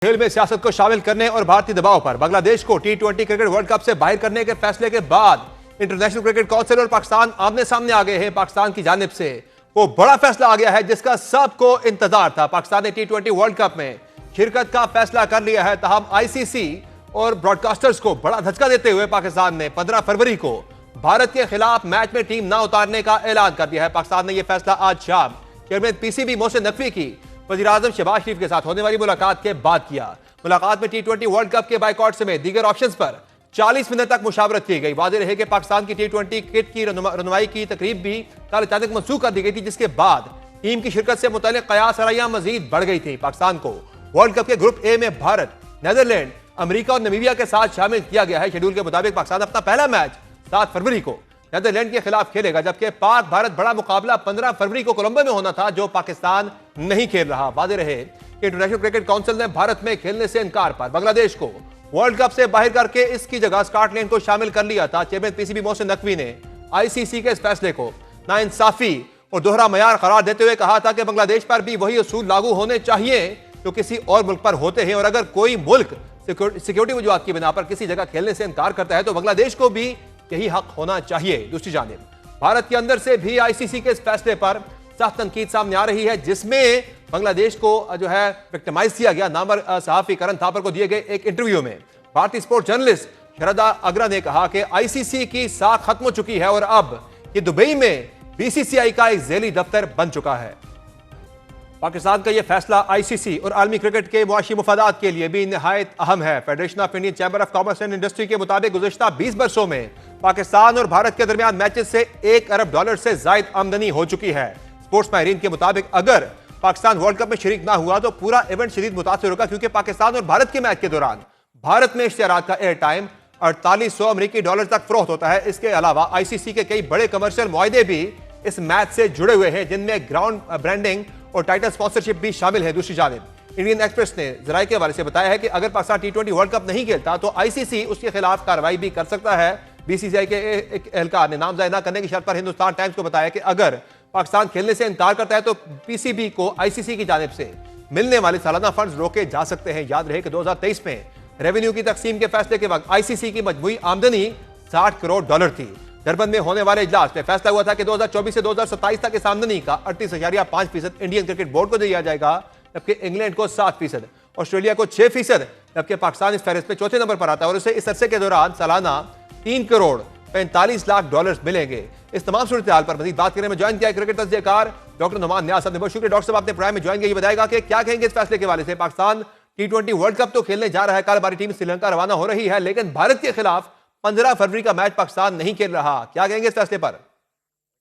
खेल में सियासत को शामिल करने और भारतीय दबाव पर बांग्लादेश को टी20 क्रिकेट वर्ल्ड कप से बाहर करने के फैसले के बाद इंटरनेशनल क्रिकेट काउंसिल और पाकिस्तान आमने सामने आ गए हैं। पाकिस्तान की जानिब से वो बड़ा फैसला आ गया है जिसका सबको इंतजार था। पाकिस्तान ने टी20 वर्ल्ड कप में शिरकत का फैसला कर लिया है। तहम आईसीसी और ब्रॉडकास्टर्स को बड़ा धचका देते हुए पाकिस्तान ने 15 फरवरी को भारत के खिलाफ मैच में टीम न उतारने का ऐलान कर दिया है। पाकिस्तान ने यह फैसला आज शाम चेयरमैन पीसीबी मोहसिन नकवी की वज़ीर-ए-आज़म शहबाज शरीफ के साथ होने वाली मुलाकात के बाद किया। मुलाकात में टी20 वर्ल्ड कप के बाइकआउट समेत दीगर ऑप्शंस पर 40 मिनट तक मुशावरत की गई। वाज़ेह रहे कि पाकिस्तान की टी20 किट की रनुमाई की तकरीब भी कल अचानक मंसूख कर दी गई थी, जिसके बाद टीम की शिरकत से मुतल्लिक कयास आराइयां मजीद बढ़ गई थी। पाकिस्तान को वर्ल्ड कप के ग्रुप ए में भारत, नीदरलैंड, अमेरिका और नमीबिया के साथ शामिल किया गया है। शेड्यूल के मुताबिक पाकिस्तान अपना पहला मैच 7 फरवरी को नीदरलैंड के खिलाफ खेलेगा, जबकि पाक भारत बड़ा मुकाबला 15 फरवरी को कोलंबो में होना था, जो पाकिस्तान नहीं खेल रहा। वाज़ेह रहे कि इंटरनेशनल क्रिकेट काउंसिल ने भारत में खेलने से इनकार पर बांग्लादेश को वर्ल्ड कप से बाहर करके इसकी जगह स्कॉटलैंड को शामिल कर लिया था। चेयरमैन पीसीबी मोहसिन नकवी ने आईसीसी के इस फैसले को नाइंसाफी और दोहरा मयार करार देते हुए कहा था कि बांग्लादेश पर भी वही उसूल लागू होने चाहिए जो किसी और मुल्क पर होते हैं, और अगर कोई मुल्क सिक्योरिटी वजूहात की बिना पर किसी जगह खेलने से इनकार करता है तो बांग्लादेश को भी यही हक होना चाहिए। दूसरी जानिब भारत के अंदर से भी आईसीसी के इस फैसले पर सख्त तनकीद सामने आ रही है, जिसमें बांग्लादेश को जो है विक्टिमाइज किया गया। नामवर सहाफी करण थापर को दिए गए एक इंटरव्यू में भारतीय स्पोर्ट्स जर्नलिस्ट शरदा अग्रा ने कहा कि आईसीसी की साख खत्म हो चुकी है और अब ये दुबई में बीसीसीआई का एक झेली दफ्तर बन चुका है। पाकिस्तान का यह फैसला आईसीसी और आलमी क्रिकेट के मुआशी मुफादात के लिए भी निहायत अहम है। Federation of Indian chamber of commerce and industry के मुताबिक गुज़श्ता 20 वर्षों में पाकिस्तान और भारत के दरमियान मैचेस से $1 अरब से जायद आमदनी हो चुकी है। स्पोर्ट्स माहिरीन के मुताबिक अगर पाकिस्तान वर्ल्ड कप में शरीक ना हुआ तो पूरा इवेंट शदीद मुतासिर होगा, क्योंकि पाकिस्तान और भारत के मैच के दौरान भारत में इश्तिहारात का एयर टाइम $4800 अमेरिकी तक फरोख्त होता है। इसके अलावा आईसीसी के कई बड़े कमर्शियल मुआहदे भी इस मैच से जुड़े हुए हैं, जिनमें ग्राउंड ब्रांडिंग और टाइटल स्पॉन्सरशिप भी शामिल है। दूसरी जानिब इंडियन एक्सप्रेस ने जराये के हवाले से बताया है कि अगर पाकिस्तान टी20 वर्ल्ड कप नहीं खेलता तो आईसीसी उसके खिलाफ कार्रवाई भी कर सकता है। बीसीसीआई के एक एहलकार ने नामजद न करने की शर्त पर हिंदुस्तान टाइम्स को बताया कि अगर पाकिस्तान खेलने से इनकार करता है तो पीसीबी को आईसीसी की जानिब से मिलने वाले सालाना फंड्स रोके जा सकते हैं। याद रहे कि 2023 में रेवेन्यू की तकसीम के फैसले के वक्त आईसीसी की मजमूई आमदनी $60 करोड़ थी। डरबन में होने वाले इजलास में फैसला हुआ था कि 2024 से 2027 तक इस आमदनी का 38.5% इंडियन क्रिकेट बोर्ड को दिया जाएगा, जबकि इंग्लैंड को 7%, ऑस्ट्रेलिया को 6%, जबकि पाकिस्तान इस फहरिस्त में चौथे नंबर पर आता है और उसे इस अरसे के दौरान सालाना $3.45 करोड़ मिलेंगे। इस तमाम सूरत हाल पर मजीद बात करने में ज्वाइन किया क्रिकेट तज्ज़ियाकार डॉक्टर नुमान नियाज़ साहब ने। बहुत शुक्रिया डॉक्टर साहब, आपने प्रोग्राम में ज्वाइन किया। ये बताएगा कि क्या कहेंगे इस फैसले के हवाले से। पाकिस्तान टी20 वर्ल्ड कप तो खेलने जा रहा है, कल हमारी टीम श्रीलंका रवाना हो रही है, लेकिन भारत के खिलाफ 15 फरवरी का मैच पाकिस्तान नहीं खेल रहा। क्या कहेंगे इस फैसले पर?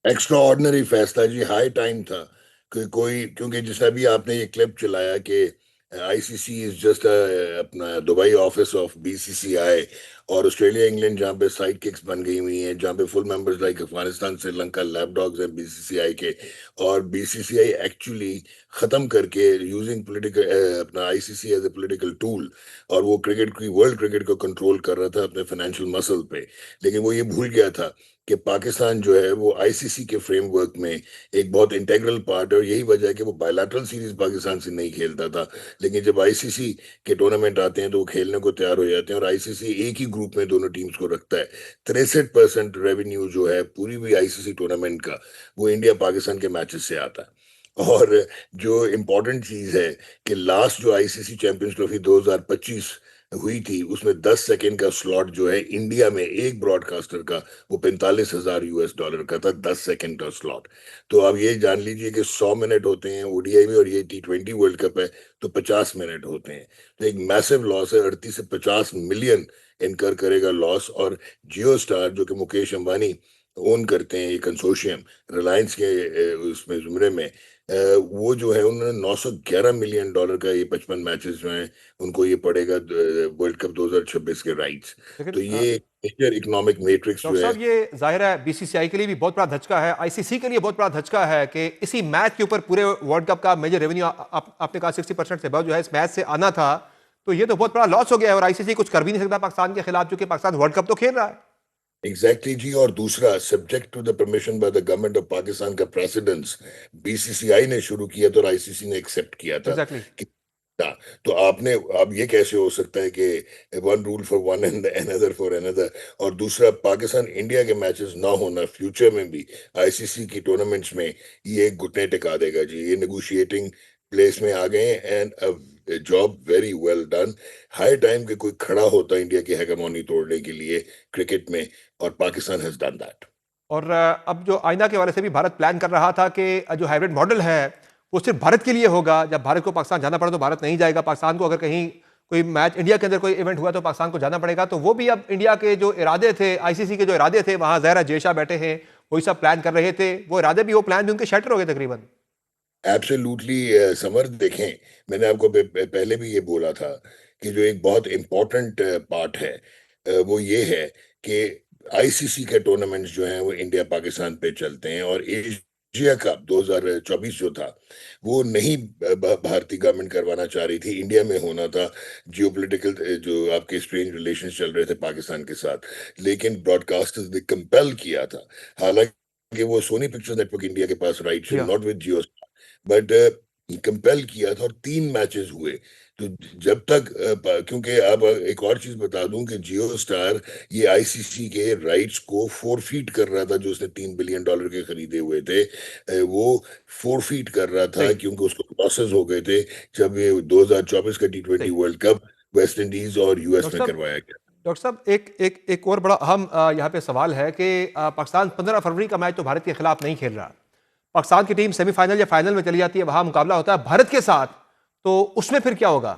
एक्स्ट्रा ऑर्डिनरी फैसला जी, हाई टाइम था कि कोई, क्योंकि जैसा भी आपने ये क्लिप चलाया कि आईसीसी इज जस्ट अपना दुबई ऑफिस ऑफ बीसीसीआई, और ऑस्ट्रेलिया इंग्लैंड जहाँ पे साइड किक्स बन गई हुई हैं, जहाँ पे full members like Afghanistan Sri Lanka lapdogs हैं बीसीसीआई के, और बीसीसीआई एक्चुअली खत्म करके यूजिंग पॉलिटिकल अपना ICC as a political tool, और वो क्रिकेट की वर्ल्ड क्रिकेट को कंट्रोल कर रहा था अपने फाइनेंशियल मसल पे। लेकिन वो ये भूल गया था कि पाकिस्तान जो है वो आईसीसी के फ्रेमवर्क में एक बहुत इंटेग्रल पार्ट है, और यही वजह है कि वो बायलैटरल सीरीज पाकिस्तान से नहीं खेलता था। लेकिन जब आईसीसी के टूर्नामेंट आते हैं तो वो खेलने को तैयार हो जाते हैं, और आईसीसी एक ही ग्रुप में दोनों टीम्स को रखता है। 63% रेवेन्यू जो है पूरी भी आईसीसी टूर्नामेंट का वो इंडिया पाकिस्तान के मैचेस से आता है। और जो इम्पोर्टेंट चीज है कि लास्ट जो आईसीसी चैंपियंस ट्रॉफी 2025 हुई थी उसमें 10 सेकेंड का स्लॉट जो है इंडिया में एक ब्रॉडकास्टर का वो $45,000 का था, 10 सेकेंड का स्लॉट। तो अब ये जान लीजिए कि 100 मिनट होते हैं ओडीआई में, और ये टी20 वर्ल्ड कप है तो 50 मिनट होते हैं। तो एक मैसिव लॉस है, 38 से 50 मिलियन इनकर करेगा लॉस। और जियो स्टार जो कि मुकेश अंबानी ओन करते हैं, ये कंसोर्शियम रिलायंस के उसमें जुमरे में, वो जो है उन्होंने $911 मिलियन का ये 55 मैचेस जो हैं उनको ये पड़ेगा वर्ल्ड कप 2026 के राइट्स। तो ये मेजर इकोनॉमिक मैट्रिक्स जो है, ये जाहिर है बीसीसीआई के लिए भी बहुत बड़ा धचका है, आईसीसी के लिए बहुत बड़ा धचका है कि इसी मैच के ऊपर पूरे वर्ल्ड कप का मेजर रेवेन्यू आपने कहा 60% से बहुत जो है इस मैच से आना था, तो ये तो बहुत बड़ा लॉस हो गया है और आईसीसी कुछ कर भी नहीं सकता पाकिस्तान के खिलाफ, क्योंकि पाकिस्तान वर्ल्ड कप तो खेल रहा है। एग्जैक्टली जी। और दूसरा, subject to the permission by the government of Pakistan का प्रेसिडेंस बीसीसीआई ने शुरू किया था और आईसीसी ने एक्सेप्ट किया था एग्जैक्टली। कि हाँ, तो आपने अब ये कैसे हो सकता है कि one rule for one and another for another, और दूसरा पाकिस्तान इंडिया के मैचेस ना होना फ्यूचर में भी आईसीसी की टूर्नामेंट्स में ये घुटने टिका देगा जी। ये नेगोशिएटिंग प्लेस में आ गए and job very well done. High time के कोई खड़ा होता इंडिया की हेगेमोनी तोड़ने के लिए क्रिकेट में, और पाकिस्तान हैज डन दैट। और अब जो आईना के वाले से भी भारत प्लान कर रहा था कि जो हाइब्रिड मॉडल है वो सिर्फ भारत के लिए होगा, जब भारत को पाकिस्तान जाना पड़ा तो भारत नहीं जाएगा, पाकिस्तान को अगर कहीं कोई मैच इंडिया के अंदर कोई इवेंट हुआ तो पाकिस्तान को जाना पड़ेगा। तो वो भी अब इंडिया के जो इरादे थे, आईसीसी के जो इरादे थे, वहां ज़हरा जेशा बैठे हैं, वही सब प्लान कर रहे थे, वो इरादे भी, वो प्लान भी उनके शटर हो गए तकरीबन। एब्सोल्युटली समर, देखें मैंने आपको पहले भी ये बोला था कि जो एक बहुत इम्पोर्टेंट पार्ट है वो ये है कि आईसीसी के टूर्नामेंट्स जो हैं वो इंडिया पाकिस्तान पे चलते हैं, और एशिया कप 2024 जो था वो नहीं भारतीय गवर्नमेंट करवाना चाह रही थी, इंडिया में होना था। जियोपॉलिटिकल जो आपके स्ट्रेंज रिलेशंस चल रहे थे पाकिस्तान के साथ, लेकिन ब्रॉडकास्टर्स ने कंपेल किया था। हालांकि वो सोनी पिक्चर्स नेटवर्क इंडिया के पास राइट्स, जी हाँ। Not with Jio, but compel किया था और 3 मैचेस हुए। तो जब तक क्योंकि अब एक और चीज बता दूं कि जियो स्टार ये आईसीसी के राइट्स को फोरफीट कर रहा था, जो उसने $3 बिलियन के खरीदे हुए थे, वो फोरफीट कर रहा था सही क्योंकि उसको लॉसेस हो गए थे जब ये 2024 का T20 सही। वर्ल्ड कप वेस्ट इंडीज और यूएस डॉक्टर में साहब, करवाया गया। डॉक्टर साहब, एक एक एक और बड़ा अहम यहाँ पे सवाल है कि पाकिस्तान 15 फरवरी का मैच तो भारत के खिलाफ नहीं खेल रहा। पाकिस्तान की टीम सेमीफाइनल या फाइनल में चली जाती है, वहां मुकाबला होता है भारत के साथ, तो उसमें फिर क्या होगा?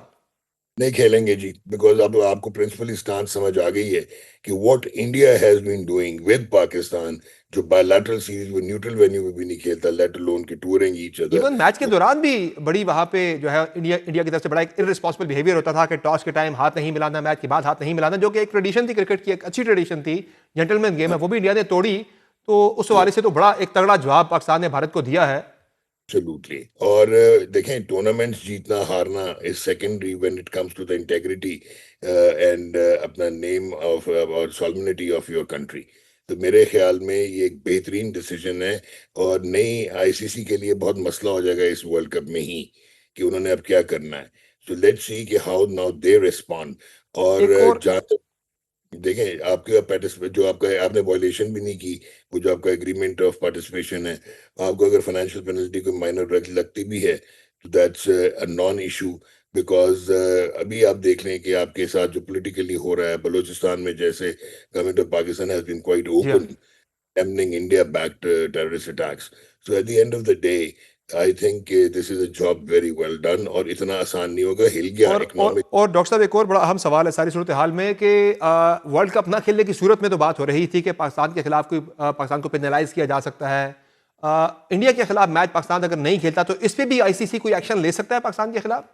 नहीं खेलेंगे जी, बिकॉज अब आपको प्रिंसिपली स्टांस समझ आ गई है कि what India has been doing with Pakistan, जो बायलैटरल सीरीज वो न्यूट्रल वेन्यू में भी नहीं खेलता, लेट अलोन की touring each other. Even match के दौरान भी बड़ी वहां पे जो है इंडिया की तरफ से बड़ा एक इररिस्पॉन्सिबल बिहेवियर होता था कि टॉस के टाइम हाथ नहीं मिलाना, मैच के बाद हाथ नहीं मिलाना, जो कि एक ट्रेडिशन थी क्रिकेट की, एक अच्छी ट्रेडिशन थी, जेंटलमैन गेम है, वो भी इंडिया ने तोड़ी। तो उस हवाले से तो बड़ा एक तगड़ा जवाब पाकिस्तान ने भारत को दिया है। एब्सोल्युटली। और देखें, टूर्नामेंट्स जीतना हारना is secondary when it comes to the integrity and अपना नेम ऑफ और सॉल्वेनिटी ऑफ योर कंट्री। तो मेरे ख्याल में ये एक बेहतरीन डिसीजन है, और नई आईसीसी के लिए बहुत मसला हो जाएगा इस वर्ल्ड कप में ही कि उन्होंने अब क्या करना है। सो लेट्स सी कि हाउ नाउ दे रिस्पॉन्ड। और एक और जहाँ तक देखें, आपके पार्टिसिपेट जो आपका आपने वॉयलेशन भी नहीं की, वो जो आपका एग्रीमेंट ऑफ पार्टिसिपेशन है, आपको अगर फाइनेंशियल पेनल्टी कोई माइनर लगती भी है तो that's a non issue. Because अभी आप देख लें कि आपके साथ जो पॉलिटिकली हो रहा है बलूचिस्तान में, जैसे government of Pakistan has been quite जी हाँ। Open condemning India backed terrorist attacks. So at the end of the day, I think this is a job very well done, और इतना आसान नहीं होगा, हिल गया इकोनॉमिक। और डॉक्टर साहब, एक और बड़ा अहम सवाल है सारी सूरत हाल में कि वर्ल्ड कप ना खेलने की सूरत में तो बात हो रही थी कि पाकिस्तान के खिलाफ कोई पाकिस्तान को पेनलाइज किया जा सकता है। इंडिया के खिलाफ मैच पाकिस्तान अगर नहीं खेलता तो इस पे भी आईसीसी कोई एक्शन ले सकता है पाकिस्तान के खिलाफ?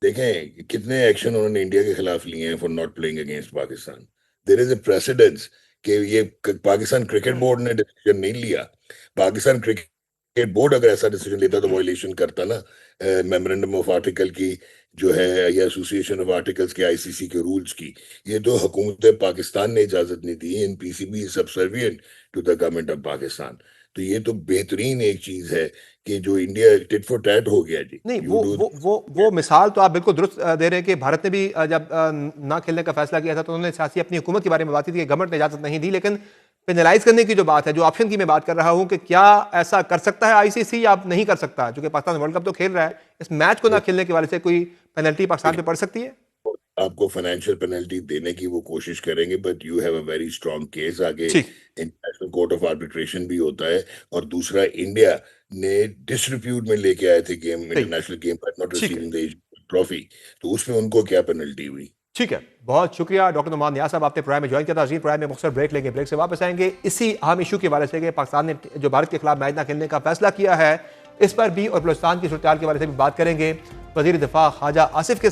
देखें कितने एक्शन उन्होंने इंडिया के खिलाफ लिए हैं for not playing against Pakistan. There is a precedence कि ये पाकिस्तान क्रिकेट बोर्ड ने डिसीजन नहीं लिया। पाकिस्तान क्रिकेट बोर्ड अगर ऐसा डिसीजन लेता तो वायलेशन करता ना मेमोरेंडम ऑफ आर्टिकल की जो है, या एसोसिएशन ऑफ आर्टिकल्स के आईसीसी के रूल्स की। ये तो हुकूमत पाकिस्तान ने इजाजत नहीं दी, इन PCB subservient to the government of Pakistan. तो ये तो बेहतरीन एक चीज है कि जो इंडिया टिट फॉर टैट हो गया जी। नहीं, यू डू वो मिसाल तो आप बिल्कुल दुरुस्त दे रहे हैं कि भारत ने भी जब ना खेलने का फैसला किया था तो उन्होंने सियासी अपनी हुकूमत के बारे में बात की थी कि गवर्नमेंट ने इजाजत नहीं दी, लेकिन पेनलाइज करने की जो बात है, जो ऑप्शन की मैं बात कर रहा हूं कि क्या ऐसा कर सकता है आईसीसी या आप नहीं कर सकता, क्योंकि पाकिस्तान वर्ल्ड कप तो खेल रहा है, इस मैच को ना खेलने के वाले से कोई पेनल्टी पाकिस्तान पे पड़ सकती है? आपको फाइनेंशियल पेनल्टी देने की वो कोशिश करेंगे, but you have a very strong case आगे। ठीक। इंटरनेशनल कोर्ट ऑफ आर्बिट्रेशन भी होता है। और दूसरा, इंडिया ने डिसरिप्यूट में लेके आए थे गेम, सही। इंटरनेशनल गेम पर नॉट ठीक है। रिसीविंग द ट्रॉफी, तो उसमें उनको क्या पेनल्टी हुई। ठीक है, बहुत शुक्रिया डॉक्टर नुमान नियाज़ साहब, आपने प्रोग्राम में ज्वाइन किया था। अजीम प्रोग्राम में मुख्तसर ब्रेक लेंगे, ब्रेक से वापस आएंगे इसी अहम इशू के बारे से कि पाकिस्तान ने जो भारत के खिलाफ मैच ना खेलने का फैसला किया है, इस पर भी, और बलूचिस्तान की सूरत हाल के बारे से भी बात करेंगे वज़ीर दिफा ख्वाजा आसिफ के